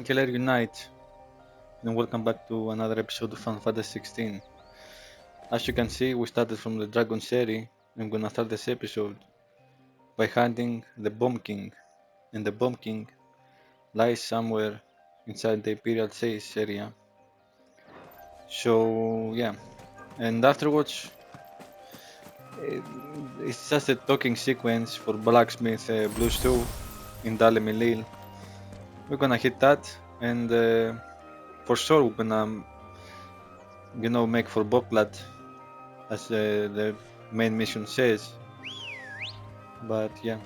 Aiaahnkeler Unite, and welcome back to another episode of Final Fantasy XVI. As you can see, we started from the Dragon Series. I'm gonna start this episode by hunting the Bomb King, and the Bomb King lies somewhere inside the Imperial Chase area. So yeah, and afterwards, eh, it's just a talking sequence for Blacksmith Blue Stew in Dalemilil. We're gonna hit that, and for sure we're gonna, make for Boklat as the main mission says. But yeah,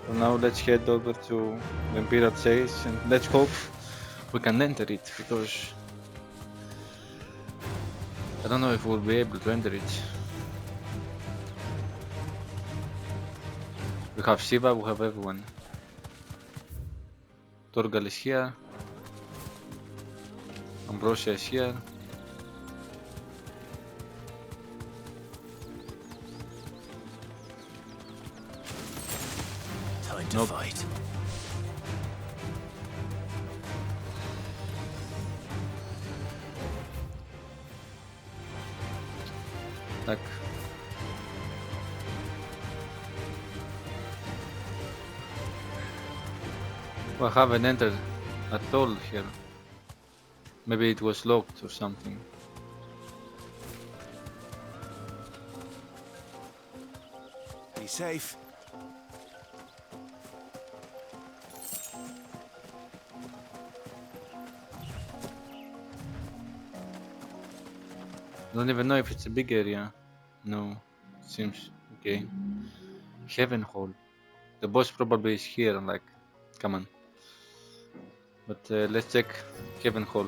for now let's head over to the Imperial Chase and let's hope we can enter it, because I don't know if we'll be able to enter it. We have Shiva, we have everyone. Torgal is here. Ambrosia is here. Time to Nope. fight. Tak. Well, I haven't entered at all here. Maybe it was locked or something. Be safe. I don't even know if it's a big area. No, seems okay. Heaven Hall. The boss probably is here, like, come on. But let's check Heaven Hall.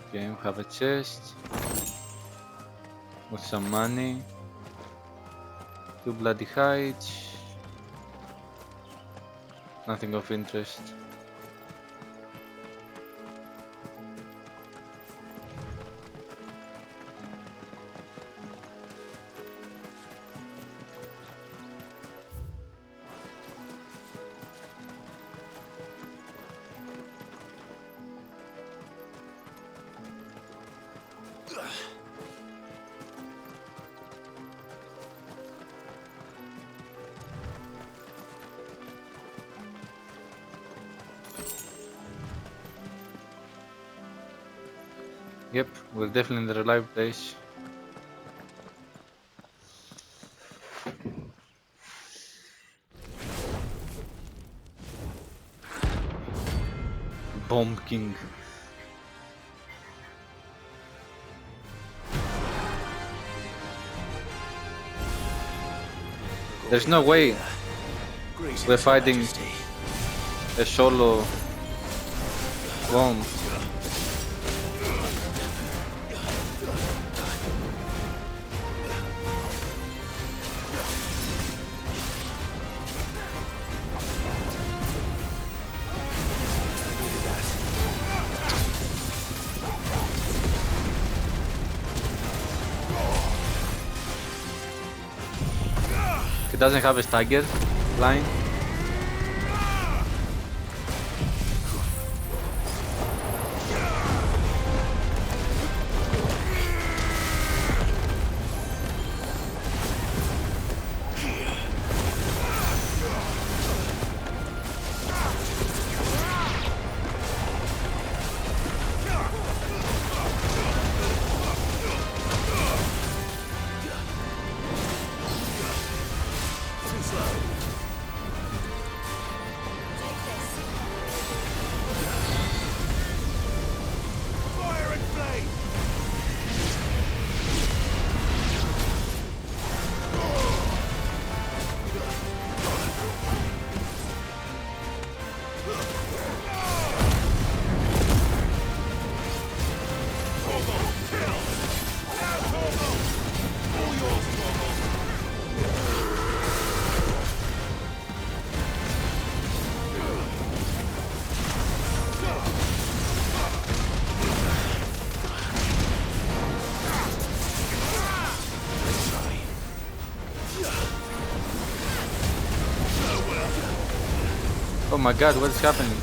Okay, we have a chest with some money, 2 bloody hides, nothing of interest. Yep, we're definitely in the relive place. Bomb King. There's no way Greetings, we're fighting Majesty. a solo bomb. He doesn't have a stagger line. Too slow. Oh my god, what is happening?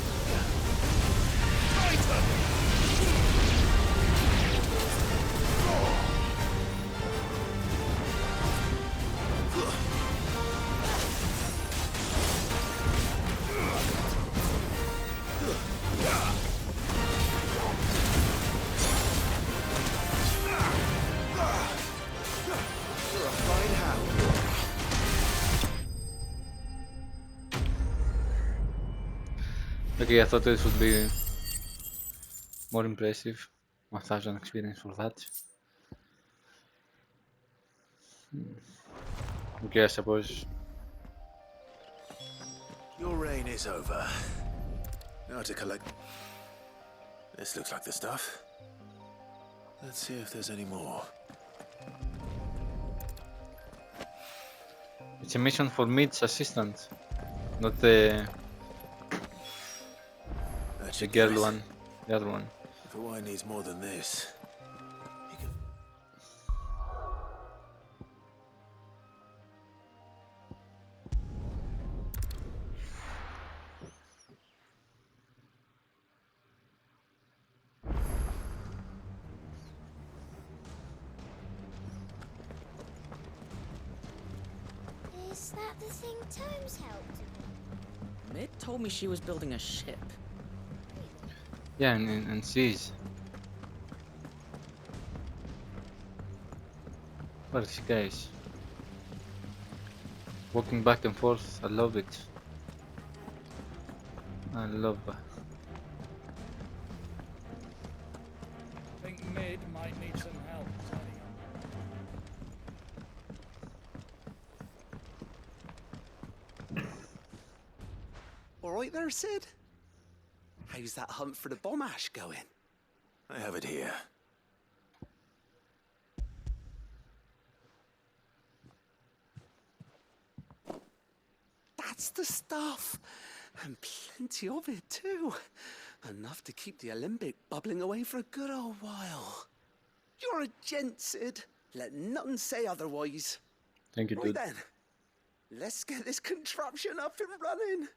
You're a fine hound. Okay, I thought this would be more impressive. 1000 experience for that. Okay, I suppose. Your reign is over. Now to collect. This looks like the stuff. Let's see if there's any more. It's a mission for Mid's assistant, not the That the should girl do it. one, the other one. If Hawaii needs more than this, he can... Is that the thing Tomes helped? Mid told me she was building a ship. Yeah, and seas. What are these guys? Walking back and forth, I love it. I love that. Think Mid might need some help tidying up. All right there, Sid? How's that hunt for the bomb ash going? I have it here. That's the stuff. And plenty of it, too. Enough to keep the alembic bubbling away for a good old while. You're a gent, Sid. Let nothing say otherwise. Thank you, Right dude. then. Let's get this contraption up and running.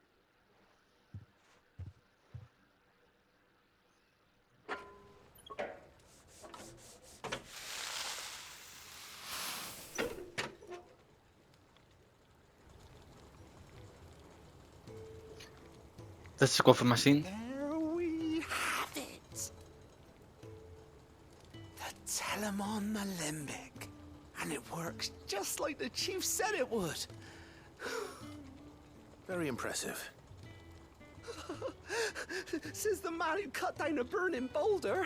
That's the coffee machine. There we have it. The Telemon Alembic. And it works just like the chief said it would. Very impressive. Says the man who cut down a burning boulder.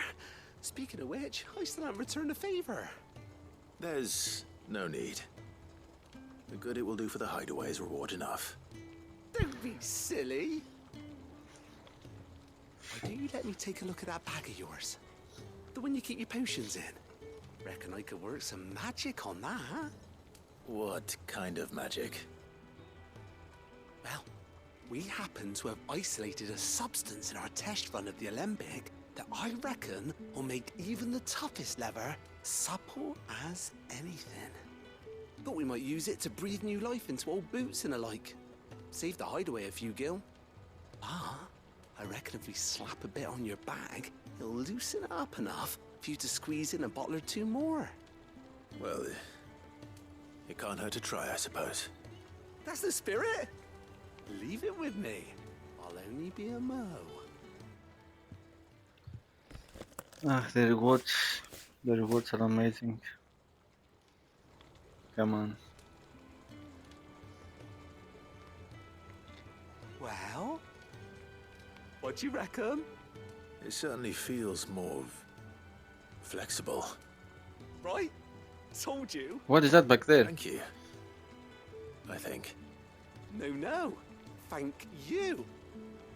Speaking of which, I still haven't returned the favor. There's no need. The good it will do for the hideaway is reward enough. Don't be silly. Why don't you let me take a look at that bag of yours? The one you keep your potions in. Reckon I could work some magic on that. What kind of magic? Well, we happen to have isolated a substance in our test run of the alembic that I reckon will make even the toughest lever supple as anything. Thought we might use it to breathe new life into old boots and the like. Save the hideaway a few gil. Ah, I reckon if we slap a bit on your bag, it'll loosen it up enough for you to squeeze in a bottle or two more. Well, it can't hurt to try, I suppose. That's the spirit. Leave it with me. I'll only be a mo. Ah, the rewards are amazing. Come on. Well, what do you reckon? It certainly feels more flexible. Right? Told you. What is that back there? Thank you. I think. No. Thank you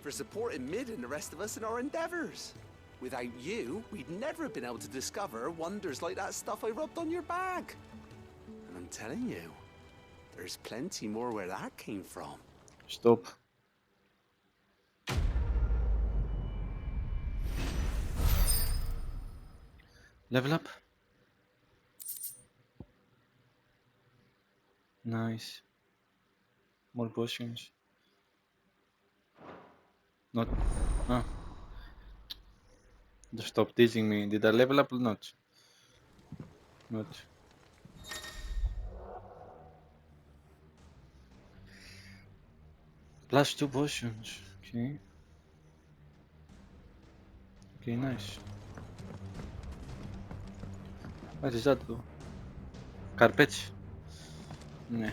for supporting Mid and the rest of us in our endeavors. Without you, we'd never have been able to discover wonders like that stuff I rubbed on your bag. And I'm telling you, there's plenty more where that came from. Stop. Level up. Nice. More potions. Not. Ah. Just stop teasing me. Did I level up or not? Not. Plus 2 potions. Okay. Okay, nice. What is that though? Carpets? Nah.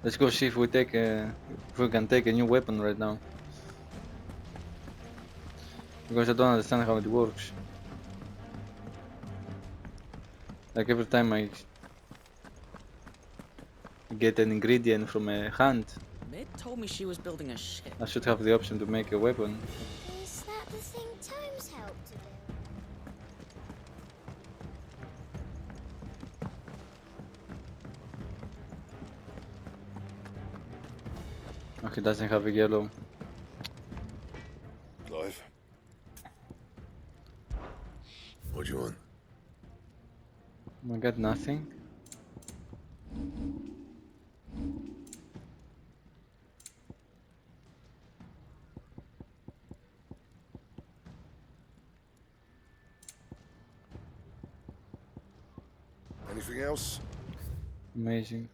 Let's go see if we take if we can take a new weapon right now. Because I don't understand how it works. Like every time I get an ingredient from a hunt, Mid told me she was building a ship. I should have the option to make a weapon. Is that the thing Tomes helped to do? Oh, he doesn't have a yellow. Clive? What do you want? I got nothing. Anything else? Amazing.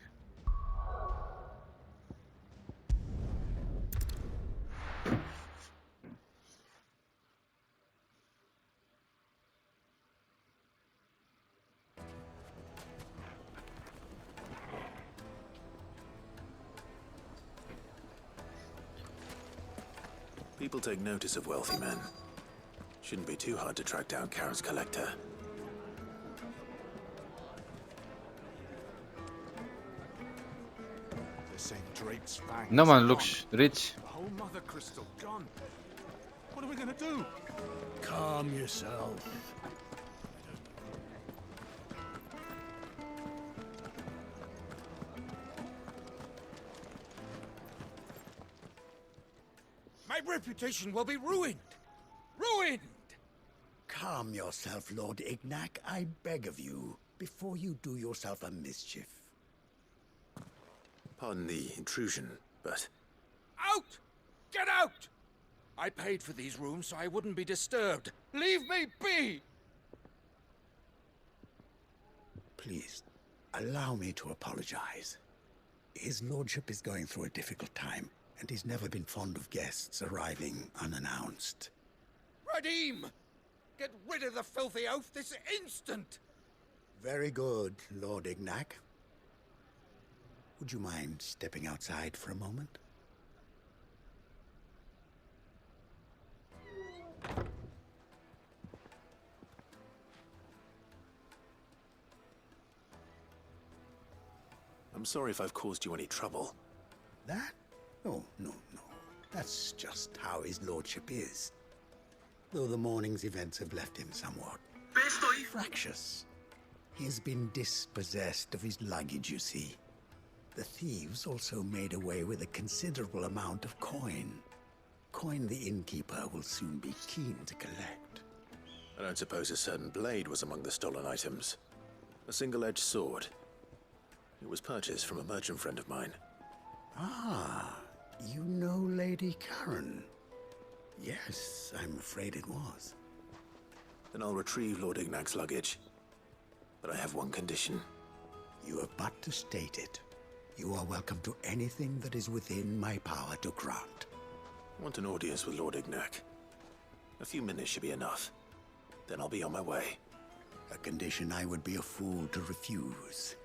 People take notice of wealthy men. Shouldn't be too hard to track down Kara's collector. No one looks rich. The whole mother crystal gone. What are we gonna do? Calm yourself. My reputation will be ruined. Ruined! Calm yourself, Lord Ignac, I beg of you, before you do yourself a mischief. Pardon the intrusion, but Out! Get out! I paid for these rooms so I wouldn't be disturbed. Leave me be! Please, allow me to apologize. His lordship is going through a difficult time, and he's never been fond of guests arriving unannounced. Radim! Get rid of the filthy oaf this instant! Very good, Lord Ignac. Would you mind stepping outside for a moment? I'm sorry if I've caused you any trouble. That? Oh, no. That's just how his lordship is. Though the morning's events have left him somewhat fractious. He's been dispossessed of his luggage, you see. The thieves also made away with a considerable amount of coin. Coin the innkeeper will soon be keen to collect. I don't suppose a certain blade was among the stolen items. A single-edged sword. It was purchased from a merchant friend of mine. Ah, you know Lady Karen. Yes, I'm afraid it was. Then I'll retrieve Lord Ignac's luggage. But I have one condition. You have but to state it. You are welcome to anything that is within my power to grant. I want an audience with Lord Ignac. A few minutes should be enough. Then I'll be on my way. A condition I would be a fool to refuse.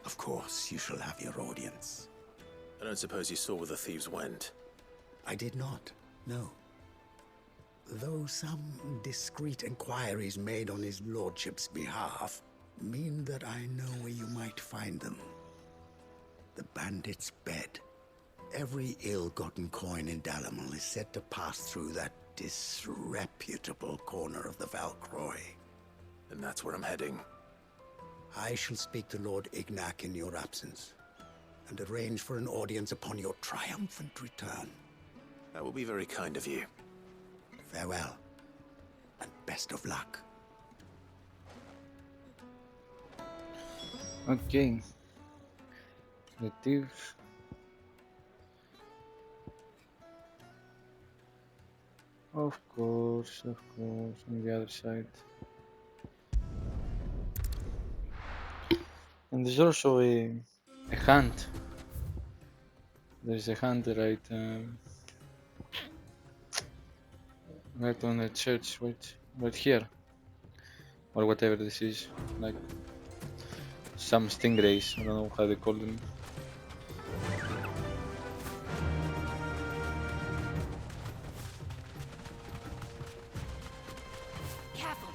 Of course, you shall have your audience. I don't suppose you saw where the thieves went. I did not, no. Though some discreet inquiries made on his lordship's behalf mean that I know where you might find them. The bandit's bed. Every ill-gotten coin in Dalamal is said to pass through that disreputable corner of the Valcroy. And that's where I'm heading. I shall speak to Lord Ignac in your absence, and arrange for an audience upon your triumphant return. That will be very kind of you. Farewell, and best of luck. Okay. The thief. Of course, on the other side. And there's also a hunt. There's a hunt right on the church, right here, or whatever this is, like some stingrays. I don't know how they call them. Careful.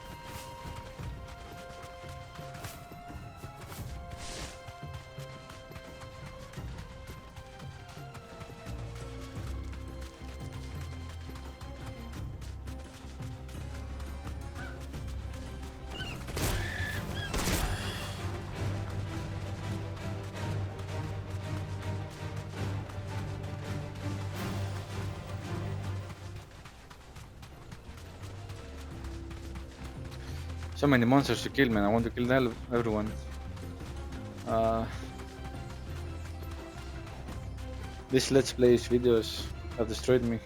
So many monsters to kill, man. I want to kill everyone. These Let's Plays videos have destroyed me.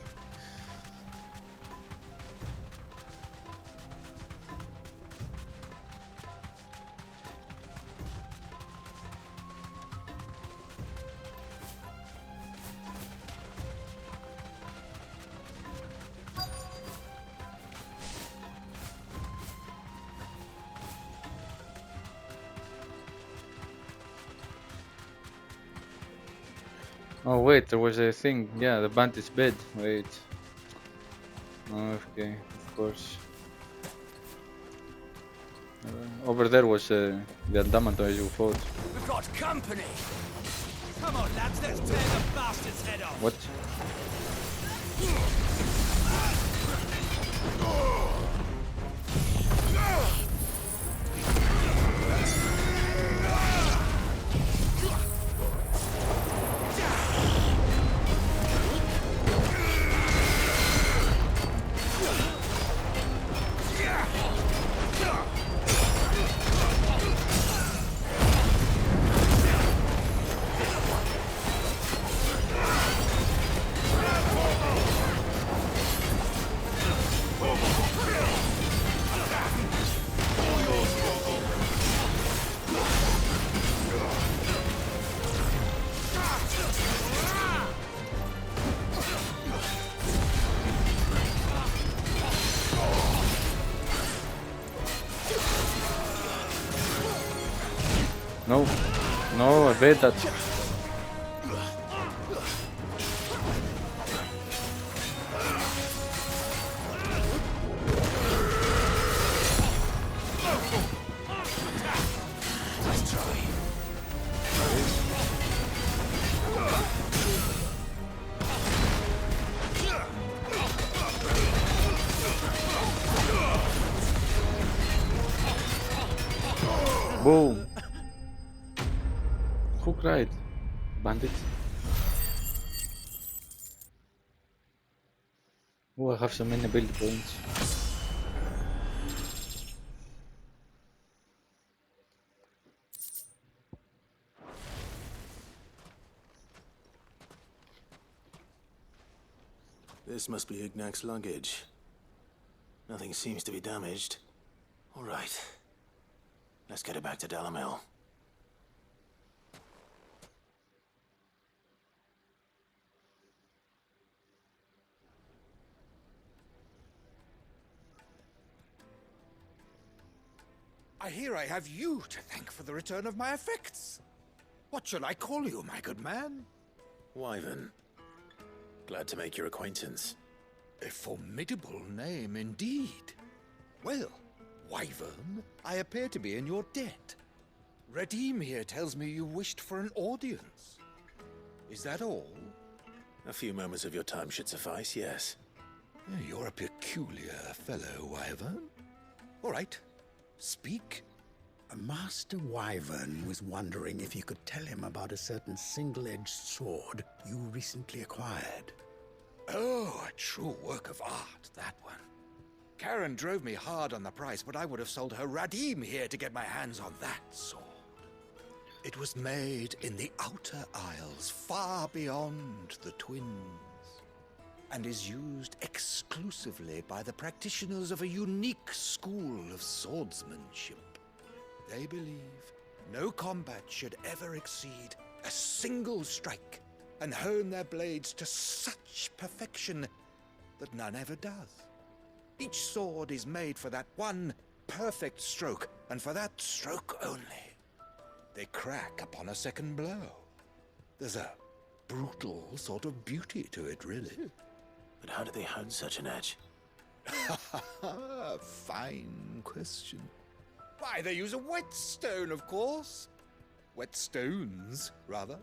Oh wait, there was a thing. Yeah, the bandit's bed. Wait. Oh, okay, of course. Over there was the adamant you fought. We've got company! Come on, lads, let's tear the bastard's head off! What? No, no, I bet that. Boom. Who cried? Bandit? Oh, I have so many ability points. This must be Ignac's luggage. Nothing seems to be damaged. All right. Let's get it back to Dalamel. I hear I have you to thank for the return of my effects. What shall I call you, my good man? Wyvern. Glad to make your acquaintance. A formidable name indeed. Well, Wyvern, I appear to be in your debt. Redeem here tells me you wished for an audience. Is that all? A few moments of your time should suffice, yes. You're a peculiar fellow, Wyvern. All right, speak. Master Wyvern was wondering if you could tell him about a certain single-edged sword you recently acquired. Oh, a true work of art, that one. Karen drove me hard on the price, but I would have sold her Radim here to get my hands on that sword. It was made in the Outer Isles, far beyond the Twins, and is used exclusively by the practitioners of a unique school of swordsmanship. They believe no combat should ever exceed a single strike, and hone their blades to such perfection that none ever does. Each sword is made for that one perfect stroke, and for that stroke only. They crack upon a second blow. There's a brutal sort of beauty to it, really. But how do they hone such an edge? Fine question. Why, they use a whetstone, of course. Whetstones, rather.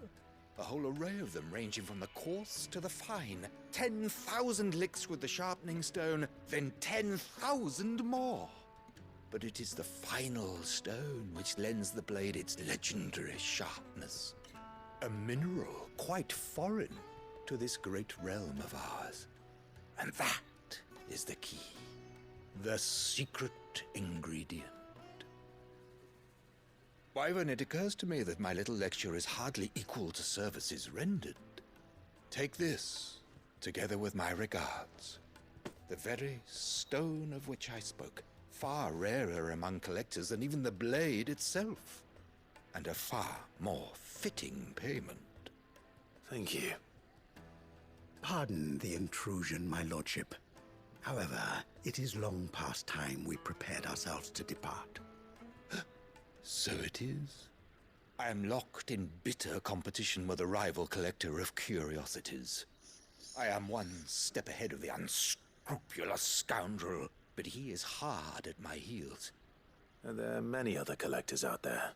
A whole array of them, ranging from the coarse to the fine. 10,000 licks with the sharpening stone, then 10,000 more. But it is the final stone which lends the blade its legendary sharpness. A mineral quite foreign to this great realm of ours. And that is the key. The secret ingredient. Wyvern, it occurs to me that my little lecture is hardly equal to services rendered. Take this, together with my regards. The very stone of which I spoke, far rarer among collectors than even the blade itself, and a far more fitting payment. Thank you. Pardon the intrusion, my lordship. However, it is long past time we prepared ourselves to depart. So it is. I am locked in bitter competition with a rival collector of curiosities. I am one step ahead of the unscrupulous scoundrel, but he is hard at my heels. Are there many other collectors out there?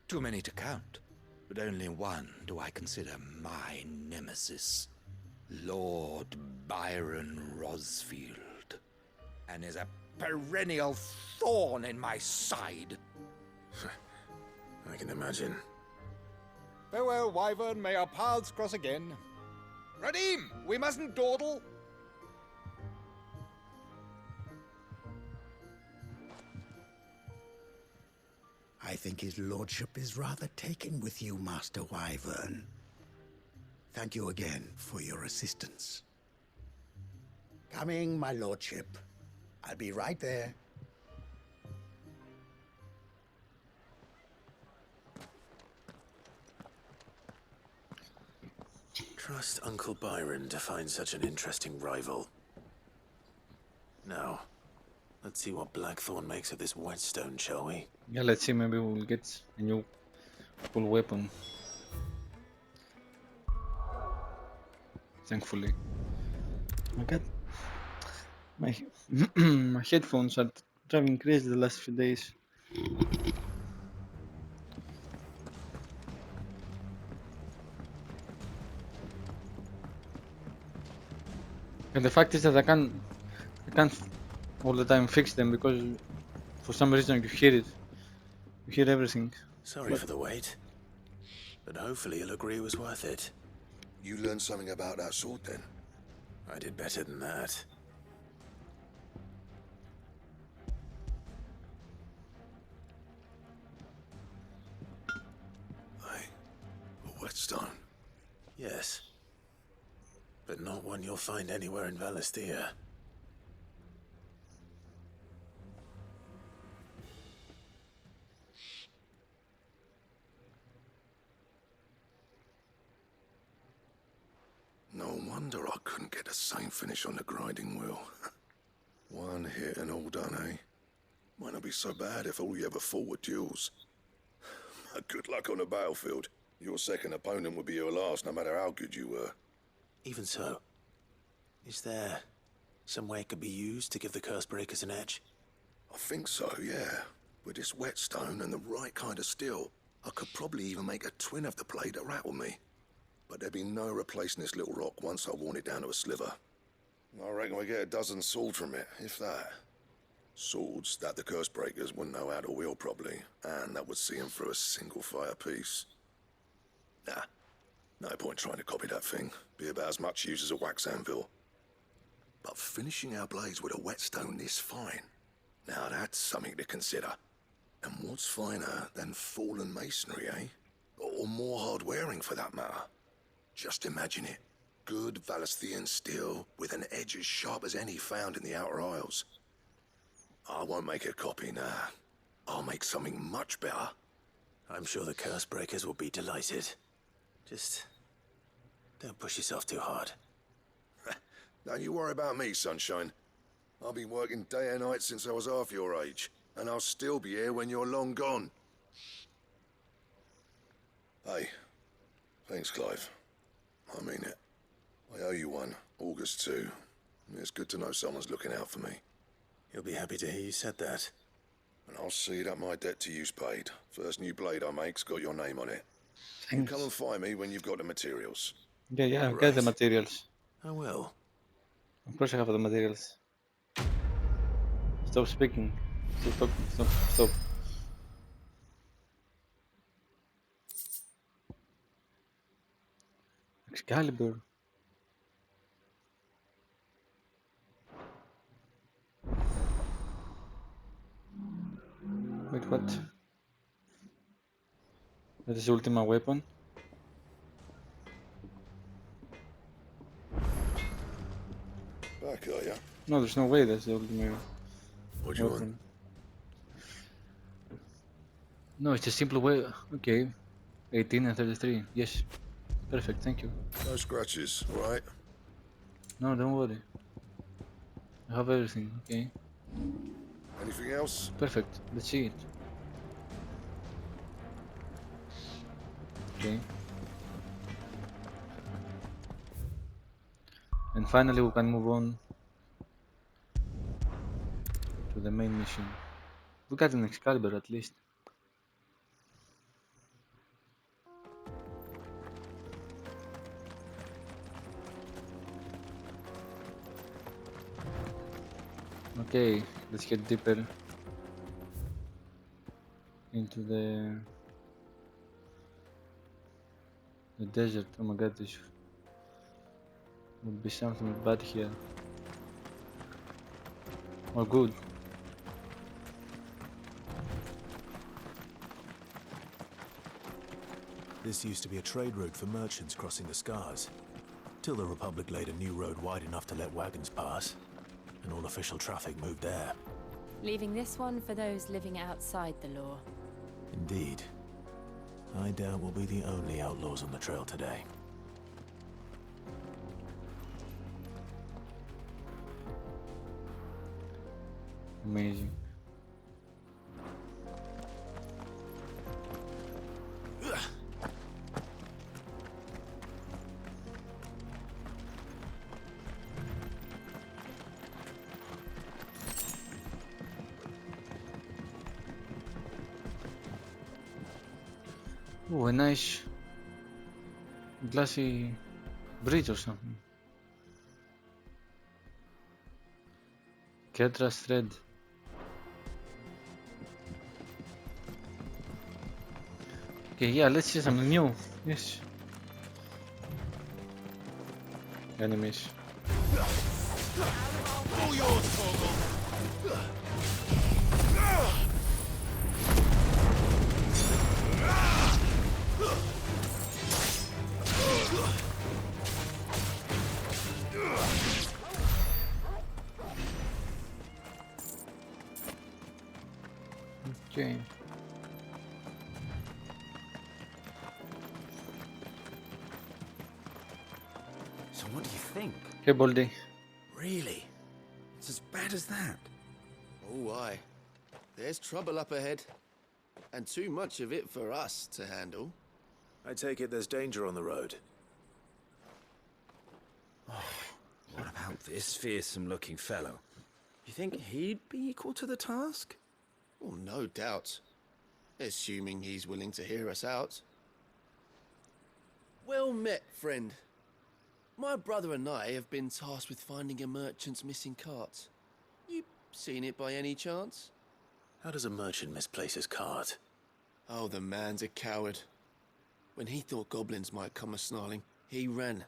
Too many to count, but only one do I consider my nemesis. Lord Byron Rosfield. And is a perennial thorn in my side. I can imagine. Farewell, Wyvern. May our paths cross again. Radim, we mustn't dawdle. I think his lordship is rather taken with you, Master Wyvern. Thank you again for your assistance. Coming, my lordship. I'll be right there. Trust Uncle Byron to find such an interesting rival. Now, let's see what Blackthorn makes of this whetstone, shall we? Yeah, let's see, maybe we'll get a new cool weapon. Thankfully. Oh my god. My my headphones are driving crazy the last few days. And the fact is that I can't all the time fix them because for some reason you hear it. You hear everything. Sorry for the wait, but hopefully you'll agree it was worth it. You learned something about that sword then? I did better than that. A whetstone? Yes. But not one you'll find anywhere in Valisthea. No wonder I couldn't get the same finish on the grinding wheel. One hit and all done, eh? Might not be so bad if all you ever fought were duels. Good luck on the battlefield. Your second opponent would be your last, no matter how good you were. Even so, is there some way it could be used to give the curse breakers an edge? I think so, yeah. With this whetstone and the right kind of steel, I could probably even make a twin of the blade that rattled me. But there'd be no replacing this little rock once I worn it down to a sliver. I reckon we get a dozen swords from it, if that. Swords that the curse breakers wouldn't know how to wield properly, and that would see them through a single fire piece. Nah, no point trying to copy that thing. Be about as much use as a wax anvil. But finishing our blades with a whetstone this fine, now that's something to consider. And what's finer than fallen masonry, eh? Or more hard-wearing, for that matter. Just imagine it. Good Valisthean steel with an edge as sharp as any found in the Outer Isles. I won't make a copy now. I'll make something much better. I'm sure the curse breakers will be delighted. Just don't push yourself too hard. Don't you worry about me, sunshine. I've been working day and night since I was half your age, and I'll still be here when you're long gone. Hey, thanks, Clive. I mean it. I owe you one, August too. It's good to know someone's looking out for me. He'll be happy to hear you said that. And I'll see that my debt to you's paid. First new blade I make's got your name on it. You Thanks. come and find me when you've got the materials. Yeah, I've got the materials. I will. Of course I have the materials. Stop speaking. Stop talking. Stop. Excalibur. Wait, what? That is ultimate weapon? Back, are ya? No, there's no way that's the ultimate What do you want? weapon. No, it's a simple way. Okay. 18 and 33. Yes. Perfect, thank you. No scratches, right? No, don't worry. I have everything, okay? Anything else? Perfect, let's see it. Okay. And finally we can move on to the main mission. We got an Excalibur at least. Okay, let's get deeper into the desert. Oh my god, this would be something bad here. Or good. This used to be a trade route for merchants crossing the Scars, till the Republic laid a new road wide enough to let wagons pass, and all official traffic moved there. Leaving this one for those living outside the law. Indeed. I doubt we'll be the only outlaws on the trail today. Amazing. Oh, a nice glassy bridge or something. Ketra's thread. Okay, yeah, let's see something new. Yes. Enemies. All yours, Torgal! Okay. So what do you think? Hey, Baldy. Really? It's as bad as that? Oh, aye. There's trouble up ahead. And too much of it for us to handle. I take it there's danger on the road. What about this fearsome-looking fellow? You think he'd be equal to the task? Oh, no doubt. Assuming he's willing to hear us out. Well met, friend. My brother and I have been tasked with finding a merchant's missing cart. You seen it by any chance? How does a merchant misplace his cart? Oh, the man's a coward. When he thought goblins might come a-snarling, he ran,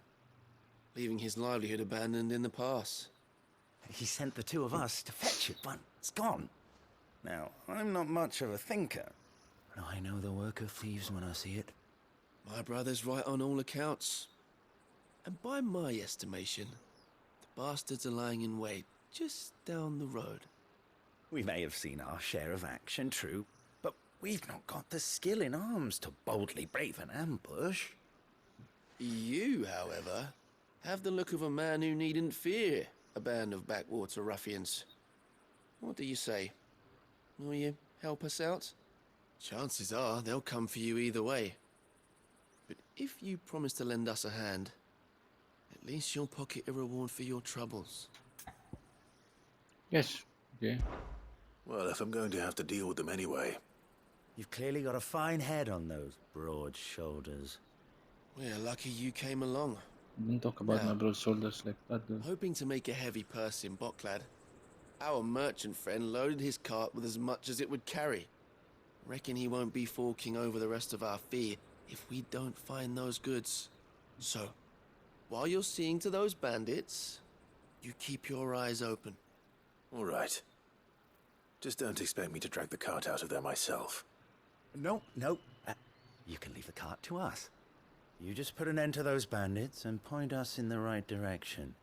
leaving his livelihood abandoned in the pass. He sent the two of us to fetch it, but it's gone. Now, I'm not much of a thinker, but I know the work of thieves when I see it. My brother's right on all accounts. And by my estimation, the bastards are lying in wait just down the road. We may have seen our share of action, true, but we've not got the skill in arms to boldly brave an ambush. You, however, have the look of a man who needn't fear a band of backwater ruffians. What do you say? Will you help us out? Chances are they'll come for you either way. But if you promise to lend us a hand, at least you'll pocket a reward for your troubles. Yes. Okay. Well, if I'm going to have to deal with them anyway. You've clearly got a fine head on those broad shoulders. We're lucky you came along. Don't talk about my broad shoulders like that, dude. Hoping to make a heavy purse in Boklad, our merchant friend loaded his cart with as much as it would carry. Reckon he won't be forking over the rest of our fee if we don't find those goods. So, while you're seeing to those bandits, you keep your eyes open. All right. Just don't expect me to drag the cart out of there myself. No. You can leave the cart to us. You just put an end to those bandits and point us in the right direction.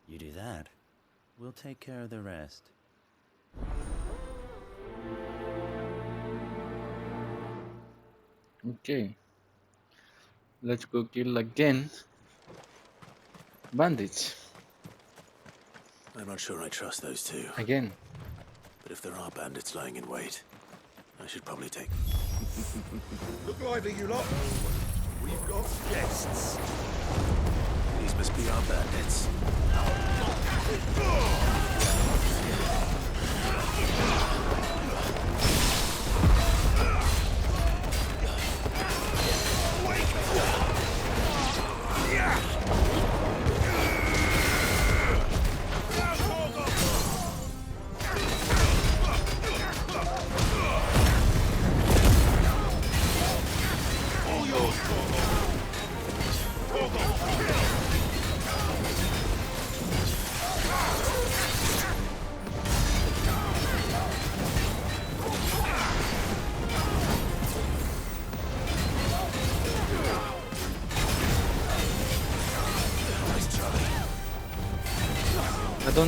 You do that, we'll take care of the rest. Okay. Let's go kill again bandits. I'm not sure I trust those two. Again. But if there are bandits lying in wait, I should probably take... Look lively, you lot. We've got guests. These must be our bandits.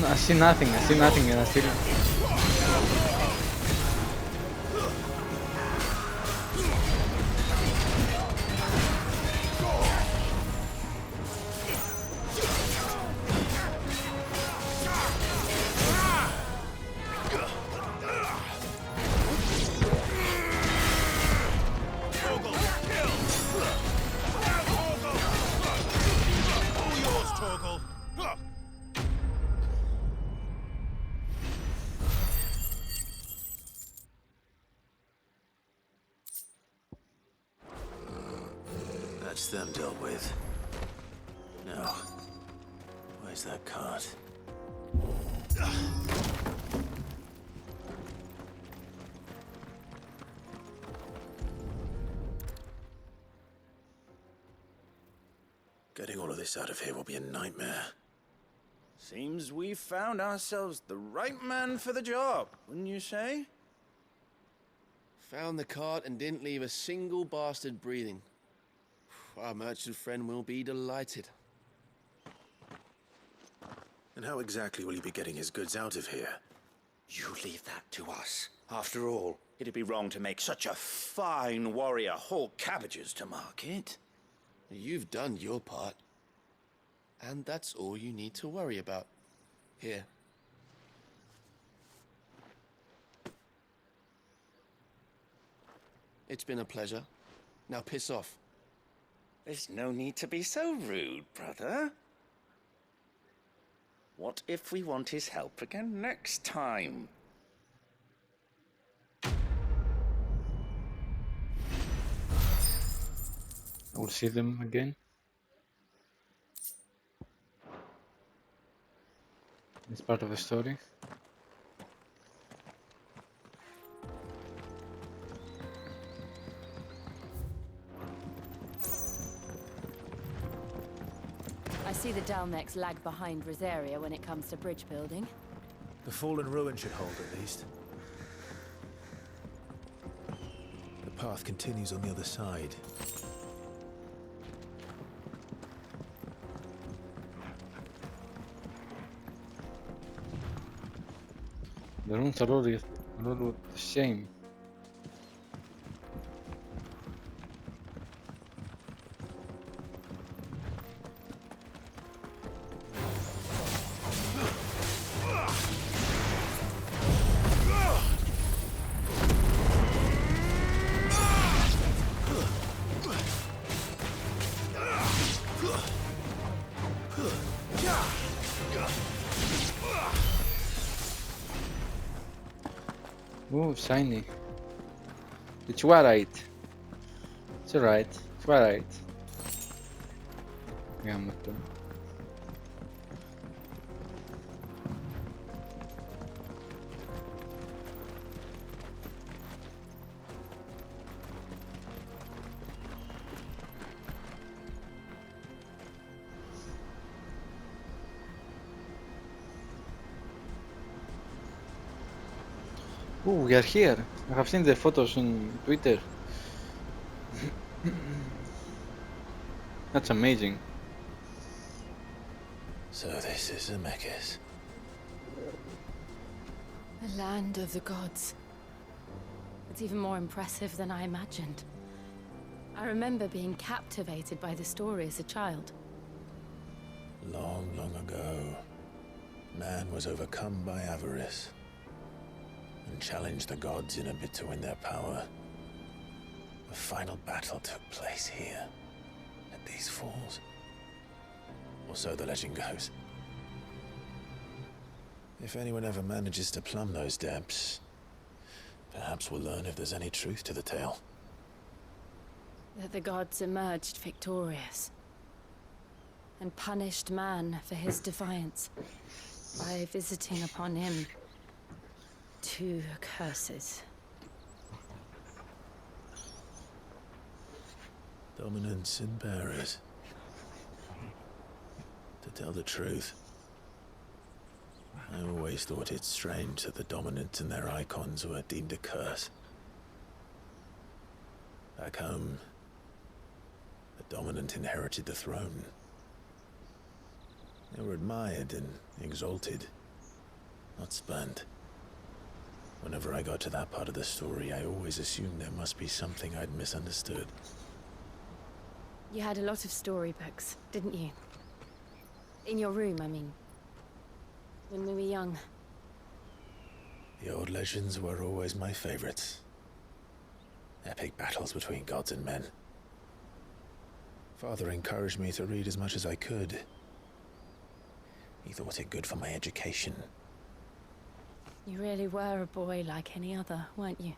I see nothing and I still... That's them dealt with. Now, where's that cart? Getting all of this out of here will be a nightmare. Seems we've found ourselves the right man for the job, wouldn't you say? Found the cart and didn't leave a single bastard breathing. Our merchant friend will be delighted. And how exactly will he be getting his goods out of here? You leave that to us. After all, it'd be wrong to make such a fine warrior haul cabbages to market. You've done your part. And that's all you need to worry about. Here. It's been a pleasure. Now piss off. There's no need to be so rude, brother. What if we want his help again next time? We'll see them again. It's part of the story. I see the Dalnecs lag behind Rosaria when it comes to bridge building. The fallen ruin should hold, at least. path continues on the other side. The runes are all the same. Ooh, shiny. It's alright. It's alright. It's alright. Gamma το. Ooh, we are here. I have seen the photos on Twitter. That's amazing. So this is Amekis. The land of the gods. It's even more impressive than I imagined. I remember being captivated by the story as a child. Long, long ago, man was overcome by avarice and challenged the gods in a bid to win their power. The final battle took place here, at these falls. Or so the legend goes. If anyone ever manages to plumb those depths, perhaps we'll learn if there's any truth to the tale. That the gods emerged victorious and punished man for his defiance by visiting upon him 2 curses. Dominants and bearers. To tell the truth, I always thought it strange that the Dominants and their Eikons were deemed a curse. Back home, the Dominant inherited the throne. They were admired and exalted, not spurned. Whenever I got to that part of the story, I always assumed there must be something I'd misunderstood. You had a lot of storybooks, didn't you? In your room, I mean. When we were young. The old legends were always my favorites. Epic battles between gods and men. Father encouraged me to read as much as I could. He thought it good for my education. You really were a boy like any other, weren't you?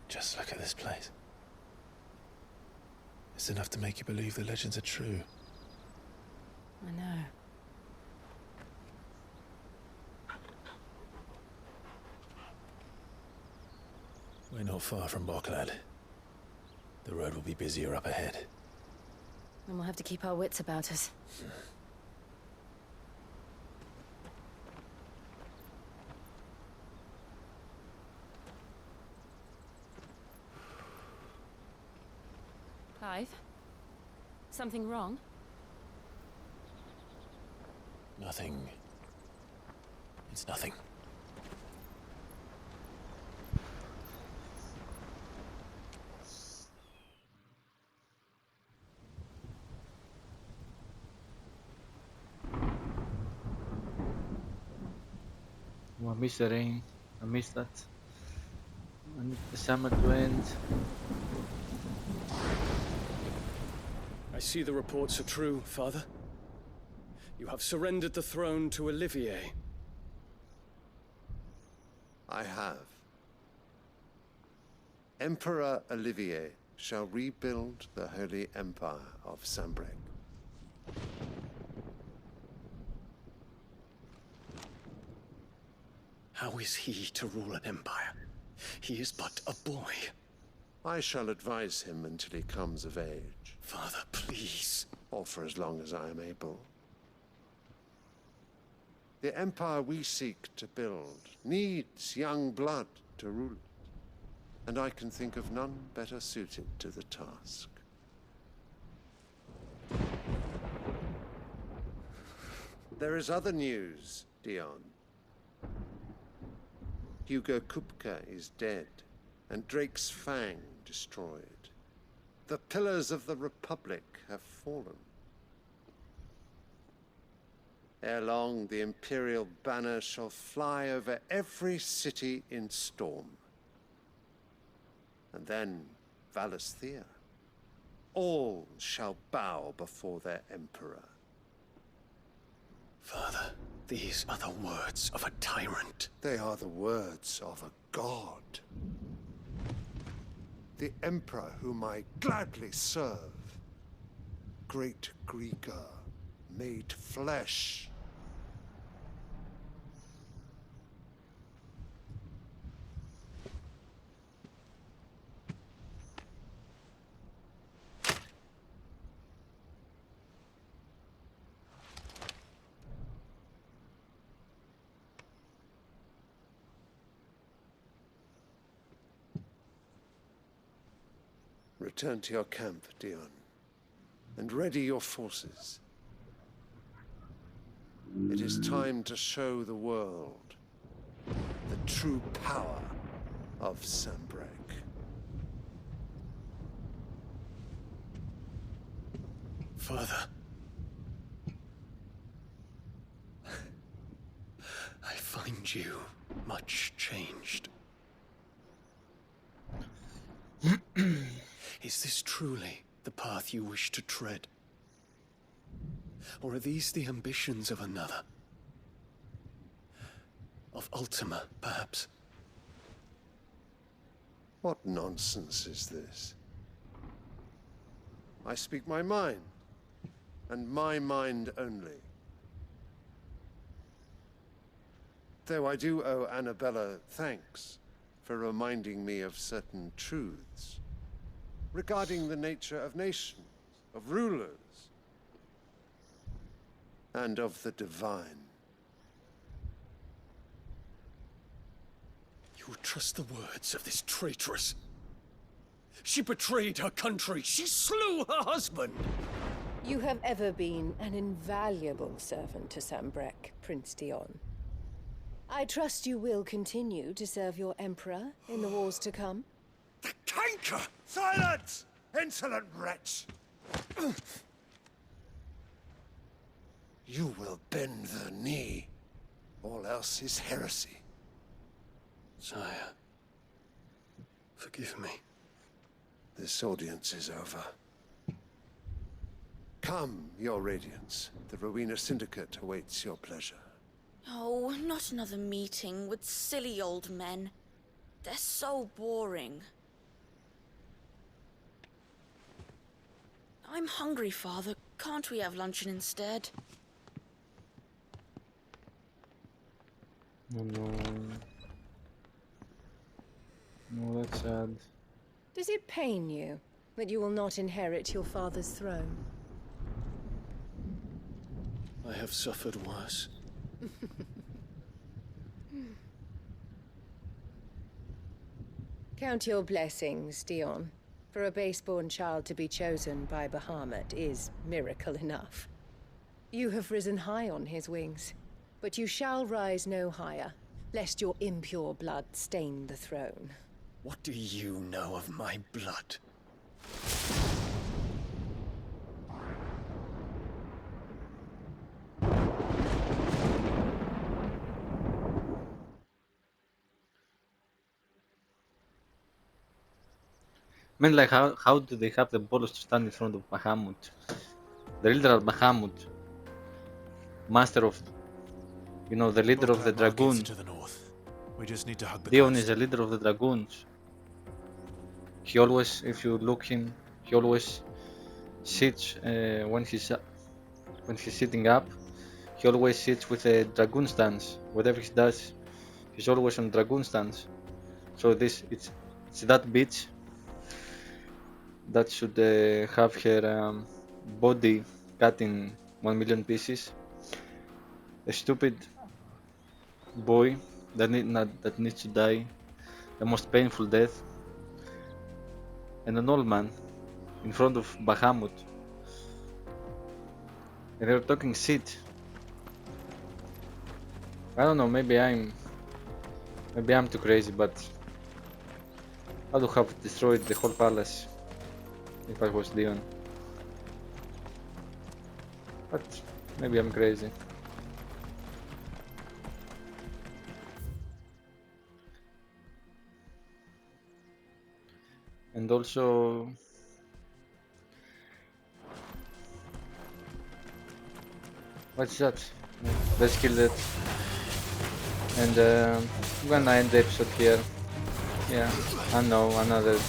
Just look at this place. It's enough to make you believe the legends are true. I know. We're not far from Boklad. The road will be busier up ahead. And we'll have to keep our wits about us. Clive? Something wrong? Nothing. It's nothing. Oh, I miss the rain. I miss that. I need the summer to end. I see the reports are true, Father. You have surrendered the throne to Olivier. I have. Emperor Olivier shall rebuild the Holy Empire of Sanbreque. How is he to rule an empire? He is but a boy. I shall advise him until he comes of age. Father, please. Or for as long as I am able. The empire we seek to build needs young blood to rule it, and I can think of none better suited to the task. There is other news, Dion. Hugo Kupka is dead, and Drake's Fang destroyed. The pillars of the Republic have fallen. Ere long, the Imperial banner shall fly over every city in storm. And then Valisthea. All shall bow before their Emperor. Father, these are the words of a tyrant. They are the words of a god. The Emperor whom I gladly serve. Great Greeker, made flesh. Return to your camp, Dion, and ready your forces. It is time to show the world the true power of Sanbreque. Father, I find you much changed. Is this truly the path you wish to tread? Or are these the ambitions of another? Of Ultima, perhaps? What nonsense is this? I speak my mind, and my mind only. Though I do owe Annabella thanks for reminding me of certain truths regarding the nature of nations, of rulers, and of the divine. You would trust the words of this traitress? She betrayed her country. She slew her husband. You have ever been an invaluable servant to Sanbreque, Prince Dion. I trust you will continue to serve your Emperor in the wars to come. The canker! Silence! Insolent wretch! You will bend the knee. All else is heresy. Sire, forgive me. This audience is over. Come, your Radiance. The Rowena Syndicate awaits your pleasure. Oh, not another meeting with silly old men. They're so boring. I'm hungry, Father. Can't we have luncheon instead? Oh no. No, that's sad. Does it pain you that you will not inherit your father's throne? I have suffered worse. Count your blessings, Dion. For a base-born child to be chosen by Bahamut is miracle enough. You have risen high on his wings, but you shall rise no higher, lest your impure blood stain the throne. What do you know of my blood? I mean, like, how do they have the balls to stand in front of Bahamut? The literal Bahamut. Master of, you know, the leader of the dragoon. To the north. We just need to hug the Dion coast. is the leader of the dragoons. He always, if you look him, he always sits when he's sitting up. He always sits with a dragoon stance. Whatever he does, he's always on dragoon stance. So it's that bitch that should have her body cut in 1 million pieces. A stupid boy that needs to die, the most painful death, and an old man in front of Bahamut. And they're talking shit. I don't know, maybe I'm too crazy, but I would have destroyed the whole palace if I was Leon. But maybe I'm crazy. And also, what's that? Let's kill that. And I'm gonna end the episode here. Yeah, I know, another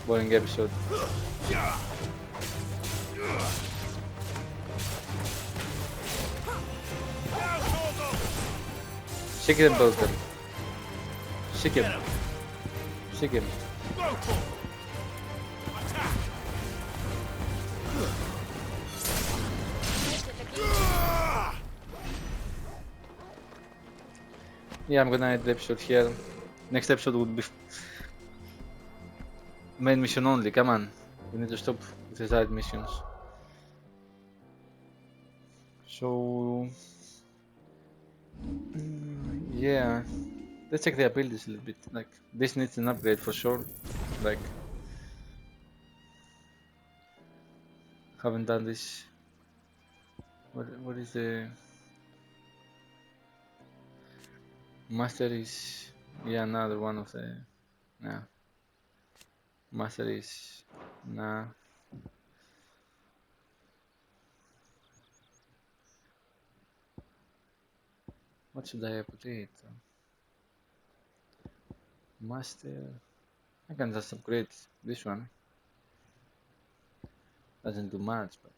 boring episode. Shake him, Bolter. Shake him. Shake him. Yeah, I'm gonna end the episode here. Next episode would be main mission only. Come on, we need to stop with the side missions. So yeah, let's check the abilities a little bit. Like this needs an upgrade for sure. Like haven't done this. What is the master is? Yeah, another one of the. Nah, master is nah. What should I put it? Master. I can just upgrade this one. Doesn't do much, but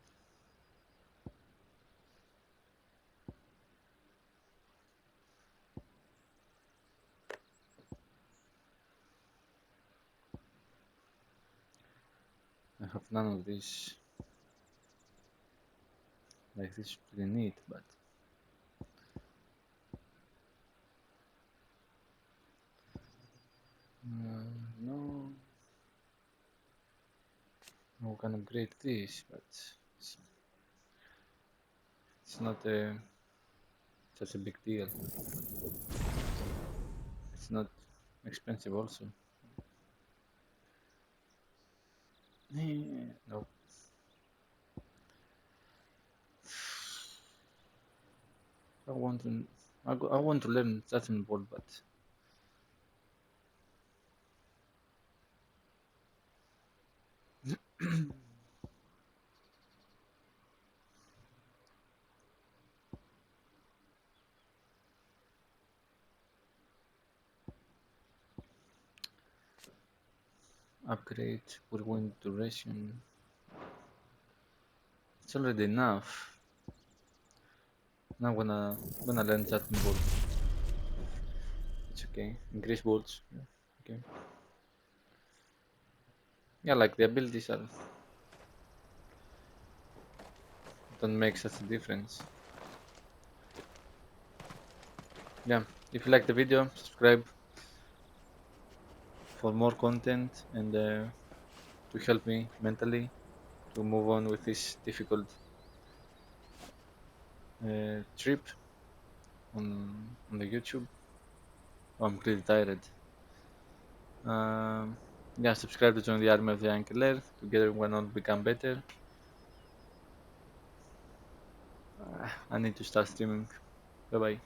I have none of this. Like this is pretty neat, but no, we can upgrade this, but it's not such a big deal. It's not expensive also. No. I want to learn Saturn Ball, but upgrade whirlwind duration. It's already enough. Now I'm gonna learn Saturn Ball. It's okay. Increase bolts. Yeah. Okay. Yeah, like the abilities are don't make such a difference. Yeah, if you like the video, subscribe for more content and to help me mentally to move on with this difficult trip on the YouTube. Oh, I'm pretty tired. Yeah, subscribe to join the army of the aiaahnkeler. Together we will all become better. I need to start streaming. Bye bye.